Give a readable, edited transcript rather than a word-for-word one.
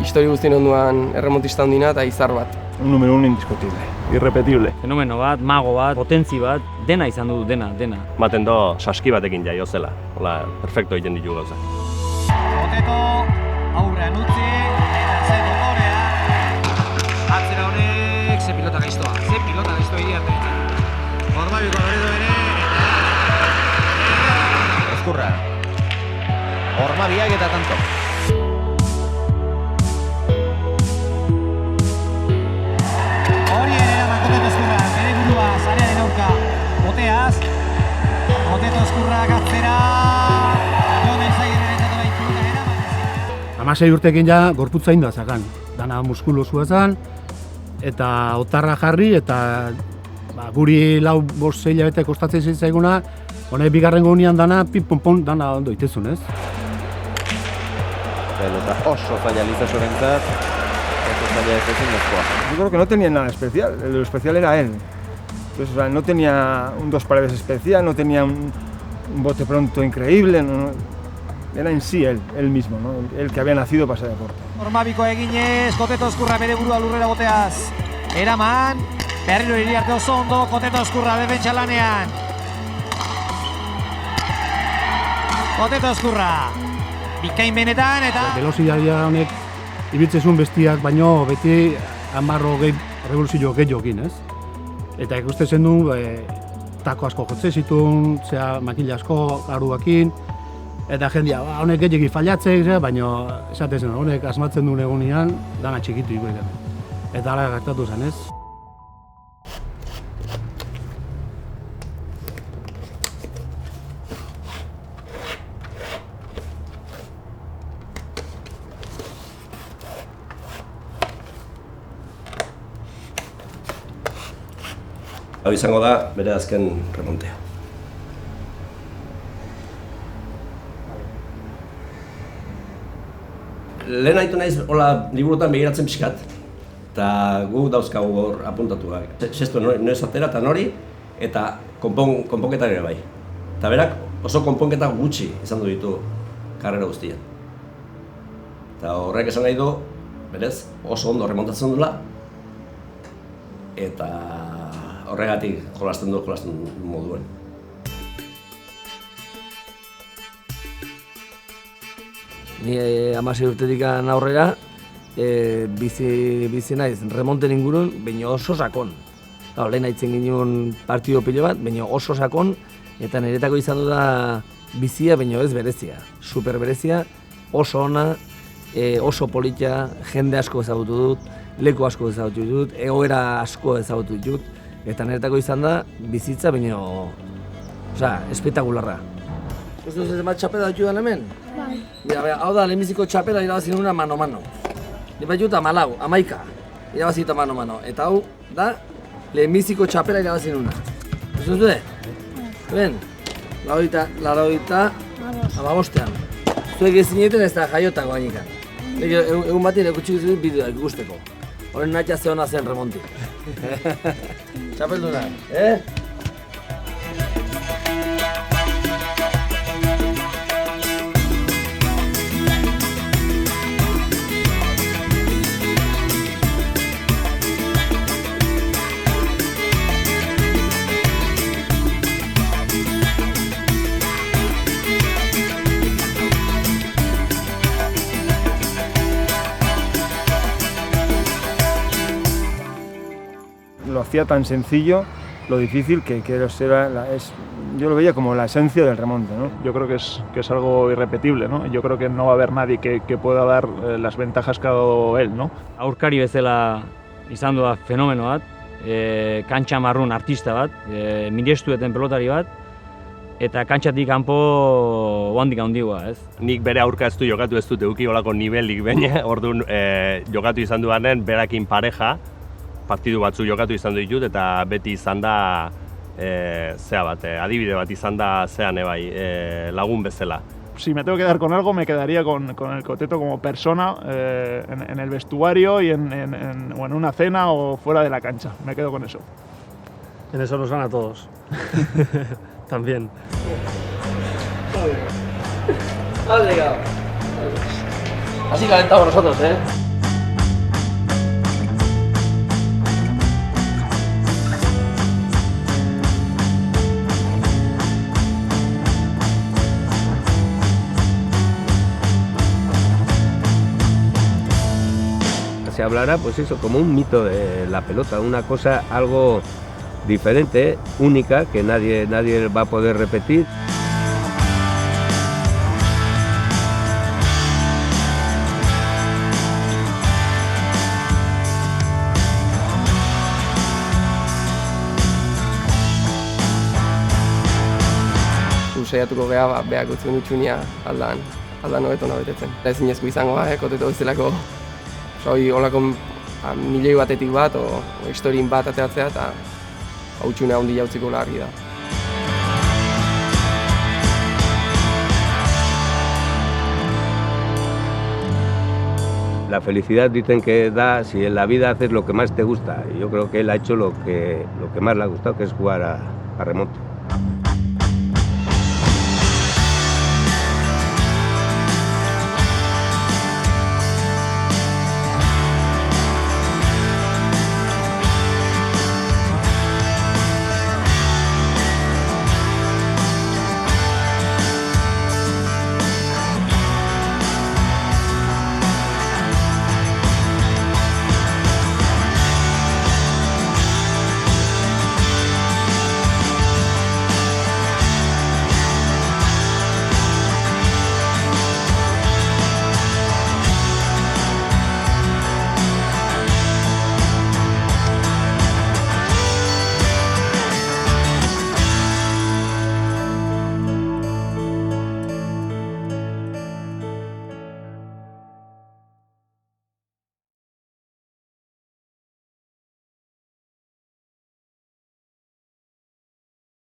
Histori guztien onduan erremontista handina eta izar bat. Un número uno indiscutible, irrepetible. Fenomeno bat, mago bat, potentzi bat, dena izan du, dena. Maten do saski batekin jaio zela, hola, perfecto egiten ditu gauza. Koteto, aurrean utzi, eta ze dotorea. Atzera honek, ze pilota gaiztoa iria arte. Ormabiko loredo ere, eta... Ezkurra. Ormabiak eta tanto. Koteto Ezkurrak atzera, Jon Elzairen eretzatu baitzuta eraman. 16 urtekin ja gorputza inda zakan. Dana muskulosua zan, eta otarra jarri, eta guri 4-5 hilabete kostatzen zitzaiguna, honek bigarrengo unian dana, pin-pon-pon, dana ondo itezun, ez? Pelota oso zaila Lizasorentzat, oso zaila ez ezin dozkoa. Yo creo que no tenía nada especial, lo especial era él. Entonces, o sea, no tenía un 2 paredes especial, no tenía un bote pronto increíble, no, era en sí él mismo, ¿no? El que había nacido para ese deporte. Ormabiko eginez, Koteto Ezkurra bere burua lurrera boteaz. Eraman, berriro iri arte oso ondo, Koteto Ezkurra defentsa lanean. Koteto Ezkurra, bikain benetan eta... Velozidadia honek ibiltzezun bestiak, baino beti 10-20 revoluzio gehiokin, ez? Eta ikusten zen du, tako asko jotze zituen, makila asko garuakin, eta jendia, honek gehiagik fallatzek, baina esaten zen, honek asmatzen duen egunean, dana txikitu ikusten. Eta hala gertatu zen, ez? Hau izango da bere azken remontea. Lehen haitu naiz, hola, liburutan begiratzen pixkat. Eta gu dauzkagu hor apuntatuak. Sestu noiz atera eta nori, eta konponketak ere bai. Eta berak oso konponketa gutxi izan du ditu karrera guztian. Eta horrek esan nahi du, berez, oso ondo remontatzen dula. Eta horregatik jolasten moduen. Ni 16 urtetik aurrera bizi naiz remonten ingurun, baina oso sakon. Lehen haitzen ginen partido pilo bat, baina oso sakon, eta niretako izan du da bizia, baina ez berezia. Super berezia, oso ona, oso politia, jende asko ezagutu dut, leku asko ezagutu dut, egoera asko ezagutu dut. Eta niretako izan da bizitza, baina... espetakularra. Ez duz ez bat txapela dut dudan hemen? Bai. Mira, hau da, lehenbiziko txapela irabazin nuna mano-mano. Ni bat juta 14, irabazita mano-mano. Eta hau da, lehenbiziko txapela irabazin nuna. Ez duz dute? Ben, 85. Zuek ez zineten ez da jaiotako gainekan. Egun batien ekutxik dut bideoak ikusteko. Horren nahitia ze hona zen remonti. Txapelduna, Lo hacía tan sencillo, lo difícil que yo lo veía como la esencia del remonte, ¿no? Yo creo que es algo irrepetible, ¿no? Yo creo que no va a haber nadie que pueda dar las ventajas que ha dado él, ¿no? Aurkari bezala izan da fenomeno bat, kantxa marrun artista bat, mirestueten pelotari bat, eta kantxatik kanpo ohandik handigoa, ez? Nik bere aurka ez du jokatu ez dut eduki olako nivelik baina, orduan jokatu izan duanen berakin pareja, partidu batzu jokatu izan ditut eta beti izan da adibide bat izan da lagun bezala. Si me tengo que quedar con algo, me quedaría con el Koteto como persona en el vestuario y en una cena o fuera de la cancha. Me quedo con eso. En eso nos van a todos. También. Has llegado. Así calentamos nosotros, ¿eh? se hablará, pues eso, como un mito de la pelota, una cosa, algo diferente, única, que nadie va a poder repetir. Saiatuko geha behar gutzen utxunia aldan hobeto betetzen. Ezinezko izango koteko bezalako olako milioi batetik bat, o historien bat ateratzea, eta utxunea handi jautziko argi da. La felicidad dicen que da si en la vida haces lo que más te gusta. Y yo creo que él ha hecho lo que más le ha gustado, que es jugar a remonte.